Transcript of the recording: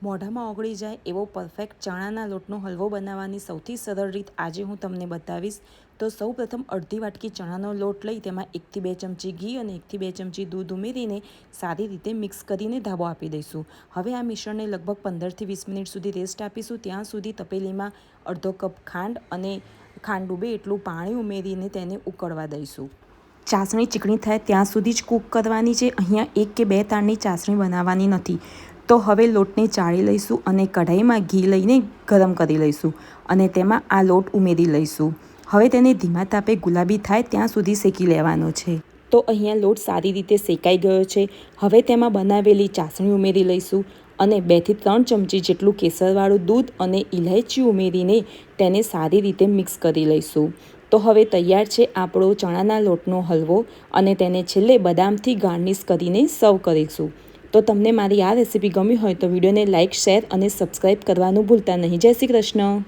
મોઢામાં ઓગળી જાય એવો પરફેક્ટ ચણાના લોટનો હલવો બનાવવાની સૌથી સરળ રીત આજે હું તમને બતાવીશ. તો સૌપ્રથમ અડધી વાટકી ચણાનો લોટ લઈ તેમાં 1 થી 2 ચમચી ઘી અને 1 થી 2 ચમચી દૂધ ઉમેરીને સારી રીતે મિક્સ કરીને ધાબો આપી દઈશું. હવે આ મિશ્રણને લગભગ 15 થી 20 મિનિટ સુધી રેસ્ટ આપીશું. ત્યાં સુધી તપેલીમાં અડધો કપ ખાંડ અને ખાંડ ડૂબે એટલું પાણી ઉમેરીને તેને ઉકળવા દઈશું. ચાસણી ચીકણી થાય ત્યાં સુધી જ કૂક કરવાની છે. અહીંયા 1 કે 2 તારની ચાસણી બનાવવાની નથી. તો હવે લોટને ચાળી લઈશું અને કઢાઈમાં ઘી લઈને ગરમ કરી લઈશું અને તેમાં આ લોટ ઉમેરી લઈશું. હવે તેને ધીમા તાપે ગુલાબી થાય ત્યાં સુધી શેકી લેવાનો છે. તો અહીંયા લોટ સારી રીતે શેકાઈ ગયો છે. હવે તેમાં બનાવેલી ચાસણી ઉમેરી લઈશું અને 2 થી 3 ચમચી જેટલું કેસરવાળું દૂધ અને ઇલાયચી ઉમેરીને તેને સારી રીતે મિક્સ કરી લઈશું. તો હવે તૈયાર છે આપણો ચણાના લોટનો હલવો અને તેને છેલ્લે બદામથી ગાર્નિશ કરીને સર્વ કરીશું. તો તમને મારી આ રેસીપી ગમી હોય તો વિડીયોને લાઇક, શેર અને સબસ્ક્રાઈબ કરવાનું ભૂલતા નહીં. જય શ્રી કૃષ્ણ.